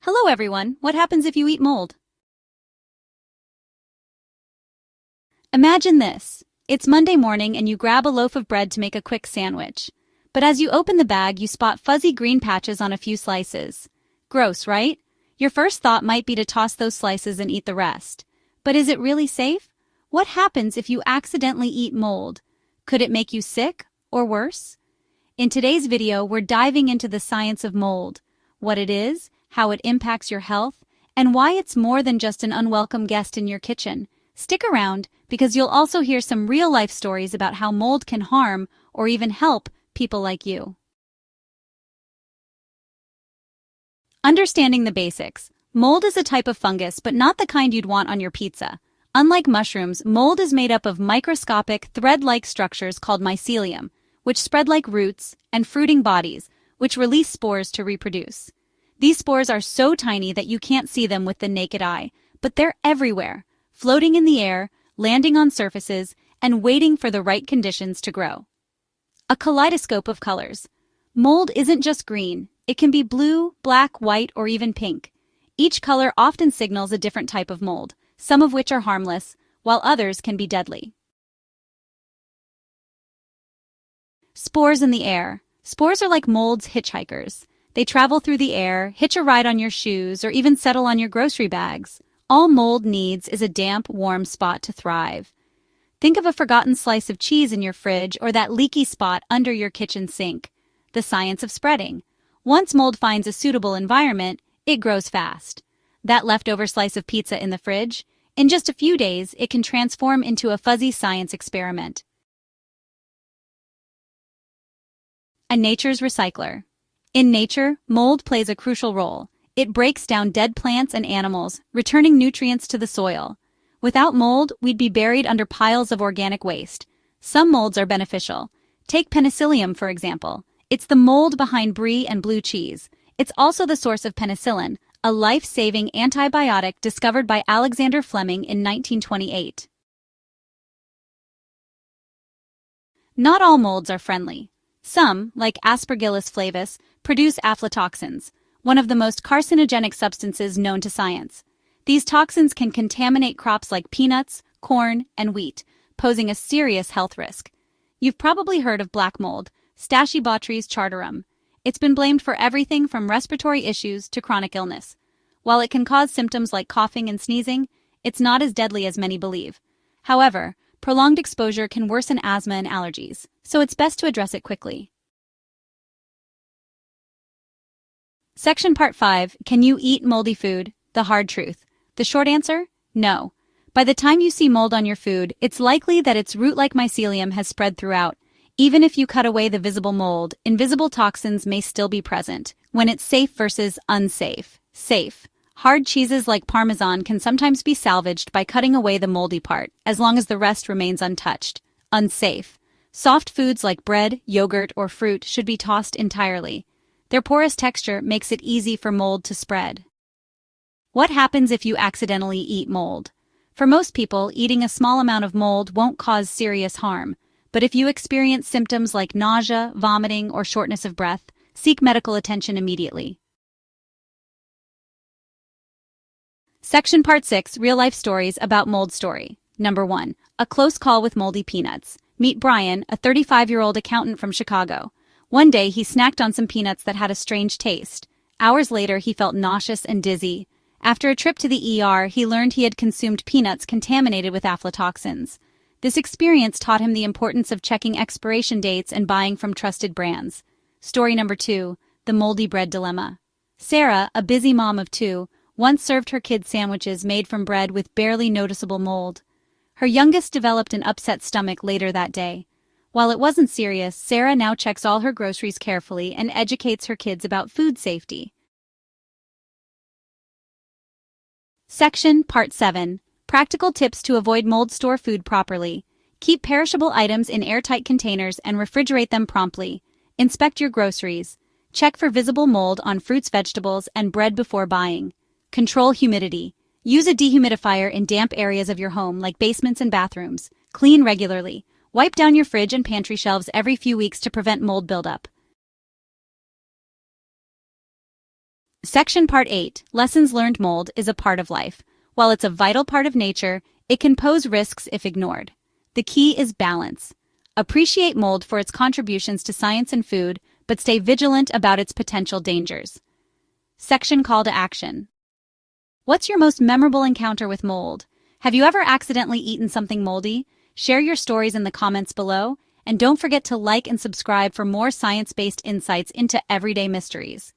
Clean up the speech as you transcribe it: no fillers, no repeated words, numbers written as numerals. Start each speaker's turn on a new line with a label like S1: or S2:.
S1: Hello everyone, what happens if you eat mold? Imagine this. It's Monday morning and you grab a loaf of bread to make a quick sandwich. But as you open the bag, you spot fuzzy green patches on a few slices. Gross, right? Your first thought might be to toss those slices and eat the rest. But is it really safe? What happens if you accidentally eat mold? Could it make you sick, or worse? In today's video, we're diving into the science of mold, what it is, how it impacts your health, and why it's more than just an unwelcome guest in your kitchen. Stick around, because you'll also hear some real-life stories about how mold can harm or even help people like you. Understanding the basics. Mold is a type of fungus, but not the kind you'd want on your pizza. Unlike mushrooms, mold is made up of microscopic, thread-like structures called mycelium, which spread like roots, and fruiting bodies, which release spores to reproduce. These spores are so tiny that you can't see them with the naked eye, but they're everywhere, floating in the air, landing on surfaces, and waiting for the right conditions to grow. A kaleidoscope of colors. Mold isn't just green. It can be blue, black, white, or even pink. Each color often signals a different type of mold, some of which are harmless, while others can be deadly. Spores in the air. Spores are like mold's hitchhikers. They travel through the air, hitch a ride on your shoes, or even settle on your grocery bags. All mold needs is a damp, warm spot to thrive. Think of a forgotten slice of cheese in your fridge or that leaky spot under your kitchen sink. The science of spreading. Once mold finds a suitable environment, it grows fast. That leftover slice of pizza in the fridge, in just a few days, it can transform into a fuzzy science experiment. A nature's recycler. In nature, mold plays a crucial role. It breaks down dead plants and animals, returning nutrients to the soil. Without mold, we'd be buried under piles of organic waste. Some molds are beneficial. Take penicillium, for example. It's the mold behind brie and blue cheese. It's also the source of penicillin, a life-saving antibiotic discovered by Alexander Fleming in 1928. Not all molds are friendly. Some, like Aspergillus flavus, produce aflatoxins, one of the most carcinogenic substances known to science. These toxins can contaminate crops like peanuts, corn, and wheat, posing a serious health risk. You've probably heard of black mold, Stachybotrys chartarum. It's been blamed for everything from respiratory issues to chronic illness. While it can cause symptoms like coughing and sneezing, it's not as deadly as many believe. However, prolonged exposure can worsen asthma and allergies, so it's best to address it quickly. Section Part 5. Can you eat moldy food? The hard truth. The short answer? No. By the time you see mold on your food, it's likely that its root-like mycelium has spread throughout. Even if you cut away the visible mold, invisible toxins may still be present. When it's safe versus unsafe. Safe. Hard cheeses like Parmesan can sometimes be salvaged by cutting away the moldy part, as long as the rest remains untouched. Unsafe. Soft foods like bread, yogurt, or fruit should be tossed entirely. Their porous texture makes it easy for mold to spread. What happens if you accidentally eat mold? For most people, eating a small amount of mold won't cause serious harm. But if you experience symptoms like nausea, vomiting, or shortness of breath, seek medical attention immediately. Section Part 6. Real-life stories about mold story. Number 1. A close call with moldy peanuts. Meet Brian, a 35-year-old accountant from Chicago. One day, he snacked on some peanuts that had a strange taste. Hours later, he felt nauseous and dizzy. After a trip to the ER, he learned he had consumed peanuts contaminated with aflatoxins. This experience taught him the importance of checking expiration dates and buying from trusted brands. Story number 2. The moldy bread dilemma. Sarah, a busy mom of 2, once served her kids sandwiches made from bread with barely noticeable mold. Her youngest developed an upset stomach later that day. While it wasn't serious, Sarah now checks all her groceries carefully and educates her kids about food safety. Section Part 7. Practical tips to avoid mold. Store food properly. Keep perishable items in airtight containers and refrigerate them promptly. Inspect your groceries. Check for visible mold on fruits, vegetables, and bread before buying. Control humidity. Use a dehumidifier in damp areas of your home like basements and bathrooms. Clean regularly. Wipe down your fridge and pantry shelves every few weeks to prevent mold buildup. Section Part 8, Lessons Learned. Mold is a part of life. While it's a vital part of nature, it can pose risks if ignored. The key is balance. Appreciate mold for its contributions to science and food, but stay vigilant about its potential dangers. Section Call to Action. What's your most memorable encounter with mold? Have you ever accidentally eaten something moldy? Share your stories in the comments below, and don't forget to like and subscribe for more science-based insights into everyday mysteries.